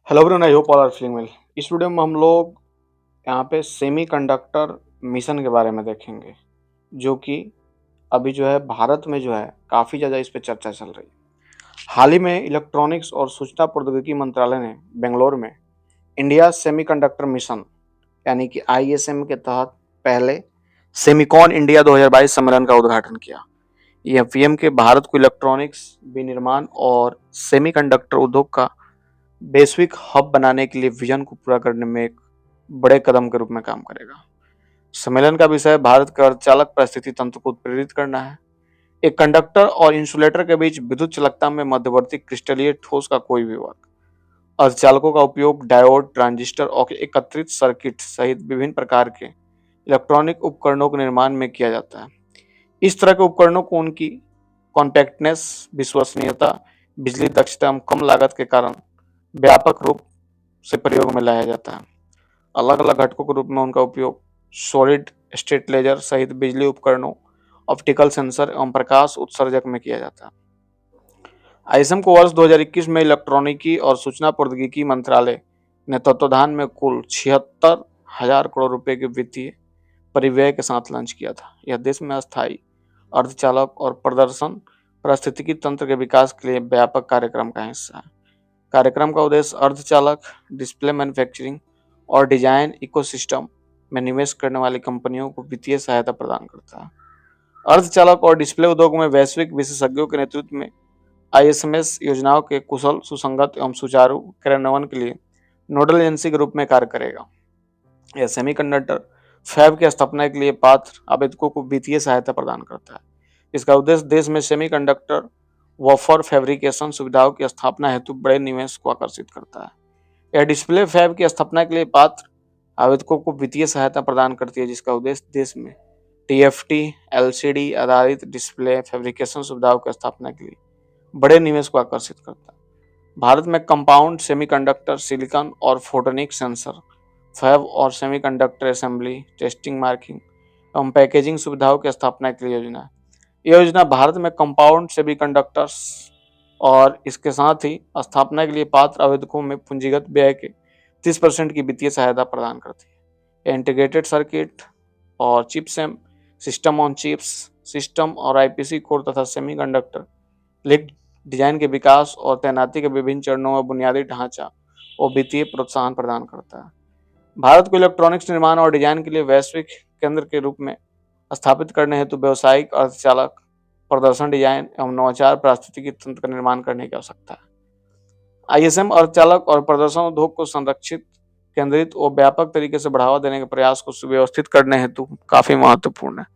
Hello everyone, I hope all are feeling well. इस video में हम लोग यहाँ पे सेमीकंडक्टर मिशन के बारे में देखेंगे, जो कि अभी जो है भारत में जो है काफ़ी ज़्यादा इस पे चर्चा चल रही है। हाल ही में इलेक्ट्रॉनिक्स और सूचना प्रौद्योगिकी मंत्रालय ने बेंगलोर में इंडिया सेमीकंडक्टर मिशन यानी कि आईएसएम के तहत पहले सेमिकॉन इंडिया 2022 सम्मेलन का उद्घाटन किया। यह पीएम के भारत को इलेक्ट्रॉनिक्स विनिर्माण और सेमीकंडक्टर उद्योग का वैश्विक हब बनाने के लिए विजन को पूरा करने में एक बड़े कदम के रूप में काम करेगा। सम्मेलन का विषय भारत के अर्धचालक परिस्थिति तंत्र को उत्प्रेरित करना है। एक कंडक्टर और इंसुलेटर के बीच विद्युत चालकता में मध्यवर्ती क्रिस्टलीय ठोस का कोई भी वर्ग। अर्धचालकों का उपयोग डायोड, ट्रांजिस्टर और एकत्रित सर्किट सहित विभिन्न प्रकार के इलेक्ट्रॉनिक उपकरणों के निर्माण में किया जाता है। इस तरह के उपकरणों को उनकी कॉम्पैक्टनेस, विश्वसनीयता, बिजली दक्षता एवं कम लागत के कारण व्यापक रूप से प्रयोग में लाया जाता है। अलग अलग घटकों के रूप में उनका उपयोग सॉलिड स्टेट लेजर सहित बिजली उपकरणों, ऑप्टिकल सेंसर एवं प्रकाश उत्सर्जक में किया जाता है। आईएसएम को वर्ष 2021 में इलेक्ट्रॉनिकी और सूचना प्रौद्योगिकी मंत्रालय ने तत्वाधान में कुल 76,000 करोड़ रुपए के वित्तीय परिव्यय के साथ लॉन्च किया था। यह देश में अस्थायी अर्धचालक और प्रदर्शन पारिस्थितिकी तंत्र के विकास के लिए व्यापक कार्यक्रम का हिस्सा है। कार्यक्रम का उद्देश्य अर्धचालक, डिस्प्ले मैन्युफैक्चरिंग और डिजाइन इकोसिस्टम में निवेश करने वाली कंपनियों को वित्तीय सहायता प्रदान करता है। अर्धचालक और डिस्प्ले उद्योग में वैश्विक विशेषज्ञों के नेतृत्व में आईएसएमएस योजनाओं के कुशल, सुसंगत एवं सुचारू क्रियान्वयन के लिए नोडल एजेंसी के रूप में कार्य करेगा। यह सेमीकंडक्टर फैब की स्थापना के लिए पात्र आवेदकों को वित्तीय सहायता प्रदान करता है। इसका उद्देश्य देश में सेमीकंडक्टर वॉफर फैब्रिकेशन सुविधाओं की स्थापना हेतु बड़े निवेश को आकर्षित करता है। यह डिस्प्ले फैब की स्थापना के लिए पात्र आवेदकों को वित्तीय सहायता प्रदान करती है, जिसका उद्देश्य देश में टीएफटी, एलसीडी आधारित डिस्प्ले फैब्रिकेशन सुविधाओं की स्थापना के लिए बड़े निवेश को आकर्षित करता है। भारत में कंपाउंड सेमीकंडक्टर, सिलिकॉन और फोटोनिक सेंसर फैब और सेमीकंडक्टर असेंबली, टेस्टिंग, मार्किंग एवं पैकेजिंग सुविधाओं की स्थापना के लिए योजना है। यह योजना भारत में कंपाउंड सेमीकंडक्टर्स और इसके साथ ही स्थापना के लिए पात्र आवेदकों में पूंजीगत व्यय के 30% की वित्तीय सहायता प्रदान करती है। इंटीग्रेटेड सर्किट और चिपसेम, सिस्टम ऑन चिप्स, सिस्टम और आईपीसी कोर तथा सेमीकंडक्टर लिंक डिजाइन के विकास और तैनाती के विभिन्न चरणों में बुनियादी ढांचा और वित्तीय प्रोत्साहन प्रदान करता है। भारत को इलेक्ट्रॉनिक्स निर्माण और डिजाइन के लिए वैश्विक केंद्र के रूप में स्थापित करने हेतु व्यावसायिक अर्धचालक, प्रदर्शन डिजाइन एवं नवाचार पारिस्थितिकी तंत्र का निर्माण करने की आवश्यकता है। आईएसएम अर्धचालक और प्रदर्शन उद्योग को संरक्षित, केंद्रित और व्यापक तरीके से बढ़ावा देने के प्रयास को सुव्यवस्थित करने हेतु काफी महत्वपूर्ण है।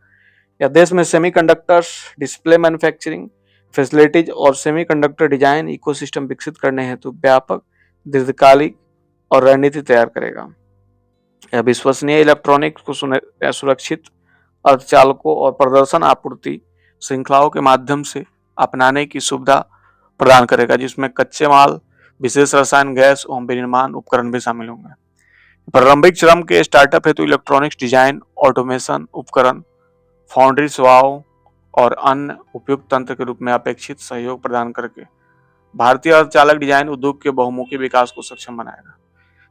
यह देश में सेमीकंडक्टर्स, डिस्प्ले मैन्युफैक्चरिंग फैसिलिटीज और सेमीकंडक्टर डिजाइन इकोसिस्टम विकसित करने हेतु व्यापक, दीर्घकालिक और रणनीति तैयार करेगा। यह विश्वसनीय इलेक्ट्रॉनिक्स को सुरक्षित अर्धचालकों और प्रदर्शन आपूर्ति श्रृंखलाओं के माध्यम से अपनाने की सुविधा प्रदान करेगा, जिसमें कच्चे माल, विशेष रसायन, गैस और विनिर्माण उपकरण भी शामिल होंगे। प्रारंभिक चरण के स्टार्टअप हेतु इलेक्ट्रॉनिक्स डिजाइन, ऑटोमेशन उपकरण, फाउंड्री सेवाओं और अन्य उपयुक्त तंत्र के रूप में अपेक्षित सहयोग प्रदान करके भारतीय अर्धचालक डिजाइन उद्योग के बहुमुखी विकास को सक्षम बनाएगा।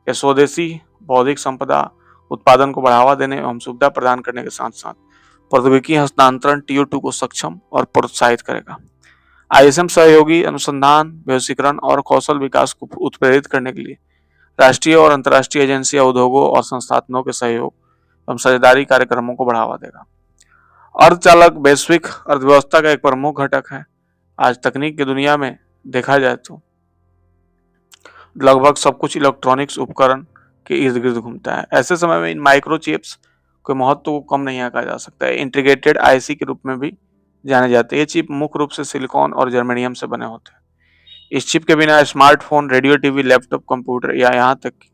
यह स्वदेशी बौद्धिक संपदा उत्पादन को बढ़ावा देने एवं सुविधा प्रदान करने के साथ साथ प्रौद्योगिकी हस्तांतरण टीओ2 को सक्षम और प्रोत्साहित करेगा। आईएसएम सहयोगी अनुसंधान, वैश्वीकरण और कौशल विकास को उत्प्रेरित करने के लिए राष्ट्रीय और अंतर्राष्ट्रीय एजेंसियां, उद्योगों और संस्थानों के सहयोग एवं साझेदारी कार्यक्रमों को बढ़ावा देगा। अर्धचालक वैश्विक अर्थव्यवस्था का एक प्रमुख घटक है। आज तकनीक की दुनिया में देखा जाए तो लगभग सब कुछ इलेक्ट्रॉनिक्स उपकरण के इर्द गिर्द घूमता है। ऐसे समय में इन माइक्रोचिप्स के महत्व को कम नहीं आंका जा सकता है। इंटीग्रेटेड आईसी के रूप में भी जाने जाते हैं। ये चिप मुख्य रूप से सिलिकॉन और जर्मेनियम से बने होते हैं। इस चिप के बिना smartphone, radio, TV, laptop, computer या यहाँ तक कि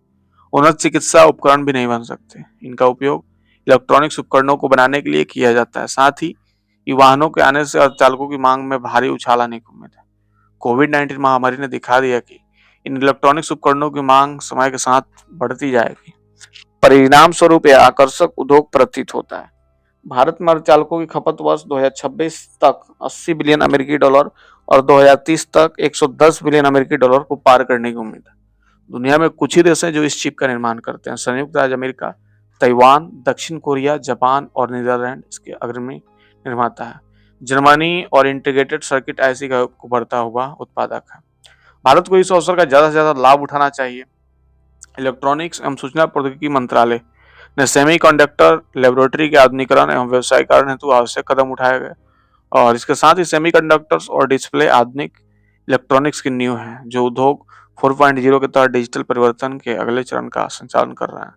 उन्नत चिकित्सा उपकरण भी नहीं बन सकते। इनका उपयोग इलेक्ट्रॉनिक्स उपकरणों को बनाने के लिए किया जाता है। साथ ही वाहनों के आने से अर्धचालकों की मांग में भारी उछाल आने की उम्मीद है। कोविड-19 महामारी ने दिखा दिया कि इन इलेक्ट्रॉनिक्स उपकरणों की मांग समय के साथ बढ़ती जाएगी। परिणाम स्वरूप यह आकर्षक उद्योग प्रतीत होता है। भारत में अर्धचालकों की खपत वर्ष 2026 तक 80 बिलियन अमेरिकी डॉलर और 2030 तक 110 बिलियन अमेरिकी डॉलर को पार करने की उम्मीद है। दुनिया में कुछ ही देश हैं जो इस चिप का निर्माण करते हैं। संयुक्त राज्य अमेरिका, ताइवान, दक्षिण कोरिया, जापान और नीदरलैंड इसके अग्रणी निर्माता है। जर्मनी और इंटीग्रेटेड सर्किट आईसी का उभरता हुआ उत्पादक है। भारत को इस अवसर का ज़्यादा से ज़्यादा लाभ उठाना चाहिए। इलेक्ट्रॉनिक्स एवं सूचना प्रौद्योगिकी मंत्रालय ने सेमीकंडक्टर लेबोरेटरी के आधुनिकीकरण एवं व्यवसायीकरण हेतु आवश्यक कदम उठाए गए और इसके साथ ही सेमीकंडक्टर्स और डिस्प्ले आधुनिक इलेक्ट्रॉनिक्स की नींव है, जो उद्योग 4.0 के तहत डिजिटल परिवर्तन के अगले चरण का संचालन कर रहा है।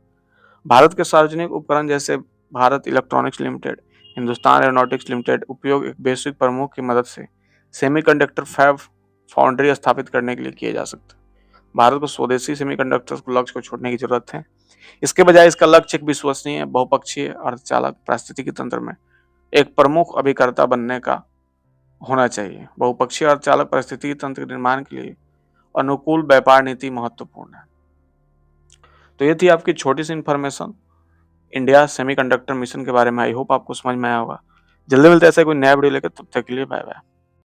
भारत के सार्वजनिक उपकरण जैसे Bharat electronics limited, Hindustan aeronautics limited उपयोग एक वैश्विक प्रमुख की मदद से सेमीकंडक्टर फैब फाउंड्री स्थापित करने के लिए किए जा सकते हैं। भारत को स्वदेशी सेमीकंडक्टर्स को लक्ष्य को छोड़ने की जरूरत है। इसके बजाय इसका लक्ष्य एक विश्वसनीय, बहुपक्षीय, अर्धचालक पारिस्थितिकी तंत्र में एक प्रमुख अभिकर्ता बनने का होना चाहिए। बहुपक्षीय अर्धचालक पारिस्थितिकी तंत्र के निर्माण के लिए अनुकूल व्यापार नीति महत्वपूर्ण है। तो ये थी आपकी छोटी सी इन्फॉर्मेशन इंडिया सेमीकंडक्टर मिशन के बारे में। आई होप आपको समझ में आया होगा। जल्दी मिलते हैं ऐसे कोई नया वीडियो लेकर, तब तक के लिए बाय बाय।